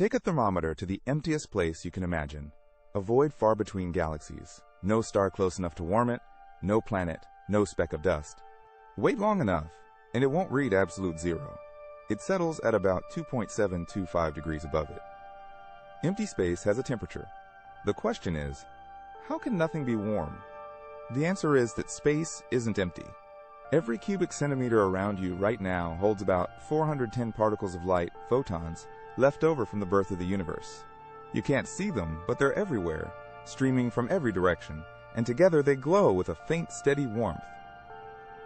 Take a thermometer to the emptiest place you can imagine. A void far between galaxies. No star close enough to warm it, no planet, no speck of dust. Wait long enough, and it won't read absolute zero. It settles at about 2.725 degrees above it. Empty space has a temperature. The question is, how can nothing be warm? The answer is that space isn't empty. Every cubic centimeter around you right now holds about 410 particles of light, photons, left over from the birth of the universe. You can't see them, but they're everywhere, streaming from every direction, and together they glow with a faint, steady warmth.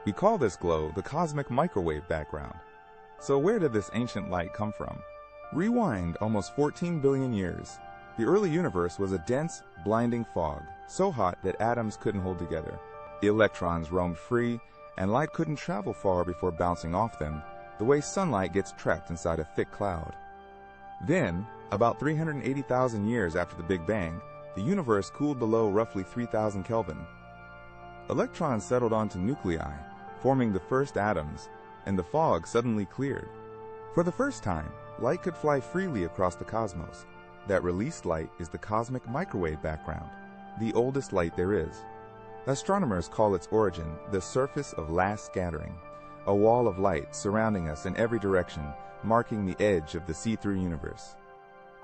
We call this glow the cosmic microwave background. So where did this ancient light come from? Rewind almost 14 billion years. The early universe was a dense, blinding fog, so hot that atoms couldn't hold together. The electrons roamed free, and light couldn't travel far before bouncing off them, the way sunlight gets trapped inside a thick cloud. Then, about 380,000 years after the Big Bang, the universe cooled below roughly 3,000 Kelvin. Electrons settled onto nuclei, forming the first atoms, and the fog suddenly cleared. For the first time, light could fly freely across the cosmos. That released light is the cosmic microwave background, the oldest light there is. Astronomers call its origin the surface of last scattering, a wall of light surrounding us in every direction, marking the edge of the see-through universe.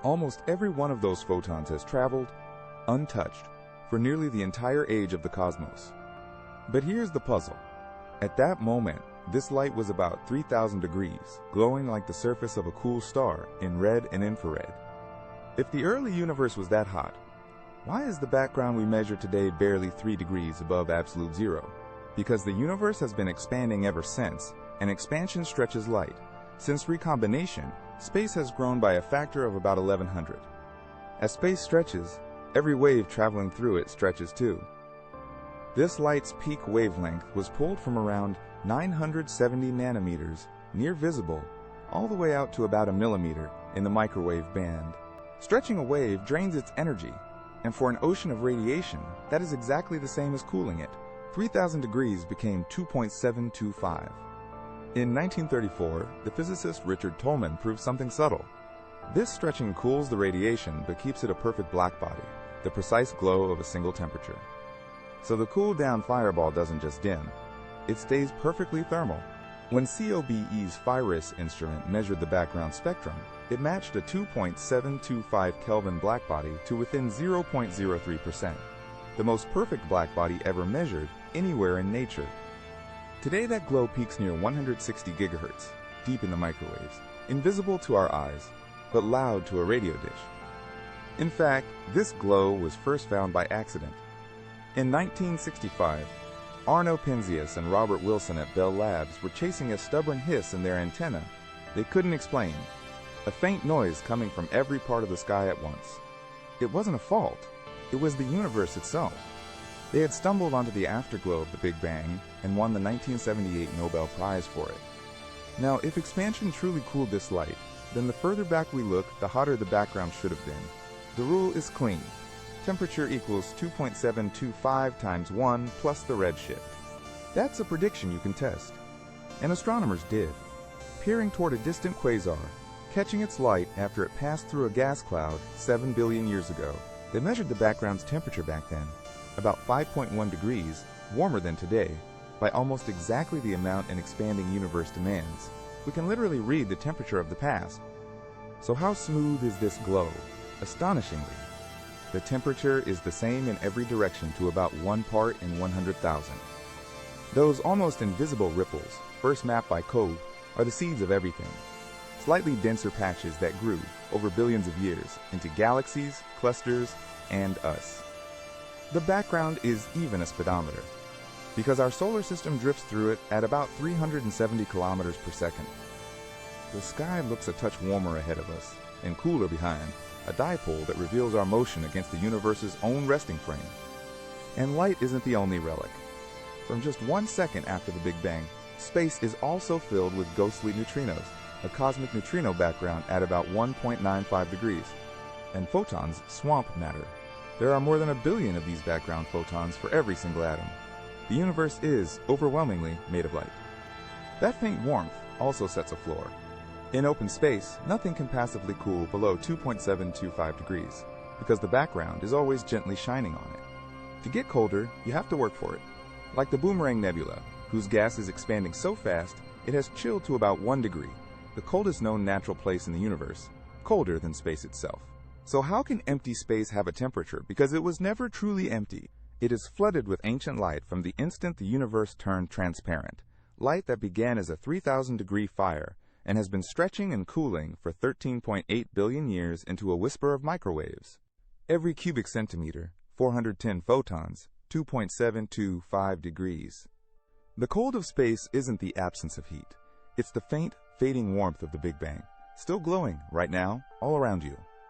Almost every one of those photons has traveled, untouched, for nearly the entire age of the cosmos. But here's the puzzle. At that moment, this light was about 3,000 degrees, glowing like the surface of a cool star in red and infrared. If the early universe was that hot, why is the background we measure today barely 3 degrees above absolute zero? Because the universe has been expanding ever since, and expansion stretches light. Since recombination, space has grown by a factor of about 1100. As space stretches, every wave traveling through it stretches too. This light's peak wavelength was pulled from around 970 nanometers, near visible, all the way out to about a millimeter in the microwave band. Stretching a wave drains its energy, and for an ocean of radiation, that is exactly the same as cooling it. 3,000 degrees became 2.725. In 1934, the physicist Richard Tolman proved something subtle. This stretching cools the radiation but keeps it a perfect black body, the precise glow of a single temperature. So the cooled-down fireball doesn't just dim, it stays perfectly thermal. When COBE's FIRIS instrument measured the background spectrum, it matched a 2.725 Kelvin blackbody to within 0.03%, the most perfect blackbody ever measured anywhere in nature. Today that glow peaks near 160 gigahertz, deep in the microwaves, invisible to our eyes, but loud to a radio dish. In fact, this glow was first found by accident. In 1965, Arno Penzias and Robert Wilson at Bell Labs were chasing a stubborn hiss in their antenna they couldn't explain, a faint noise coming from every part of the sky at once. It wasn't a fault, it was the universe itself. They had stumbled onto the afterglow of the Big Bang and won the 1978 Nobel Prize for it. Now, if expansion truly cooled this light, then the further back we look, the hotter the background should have been. The rule is clean. Temperature equals 2.725 times 1 plus the redshift. That's a prediction you can test. And astronomers did. Peering toward a distant quasar, catching its light after it passed through a gas cloud 7 billion years ago, they measured the background's temperature back then, about 5.1 degrees, warmer than today, by almost exactly the amount an expanding universe demands. We can literally read the temperature of the past. So how smooth is this glow? Astonishingly. The temperature is the same in every direction to about 1 part in 100,000. Those almost invisible ripples, first mapped by Kobe, are the seeds of everything. Slightly denser patches that grew, over billions of years, into galaxies, clusters, and us. The background is even a speedometer, because our solar system drifts through it at about 370 kilometers per second. The sky looks a touch warmer ahead of us, and cooler behind, a dipole that reveals our motion against the universe's own resting frame. And light isn't the only relic. From just 1 second after the Big Bang, space is also filled with ghostly neutrinos, a cosmic neutrino background at about 1.95 degrees. And photons swamp matter. There are more than 1 billion of these background photons for every single atom. The universe is, overwhelmingly, made of light. That faint warmth also sets a floor. In open space, nothing can passively cool below 2.725 degrees, because the background is always gently shining on it. To get colder, you have to work for it. Like the Boomerang Nebula, whose gas is expanding so fast, it has chilled to about 1 degree, the coldest known natural place in the universe, colder than space itself. So how can empty space have a temperature? Because it was never truly empty. It is flooded with ancient light from the instant the universe turned transparent, light that began as a 3,000-degree fire and has been stretching and cooling for 13.8 billion years into a whisper of microwaves. Every cubic centimeter, 410 photons, 2.725 degrees. The cold of space isn't the absence of heat. It's the faint, fading warmth of the Big Bang, still glowing right now all around you.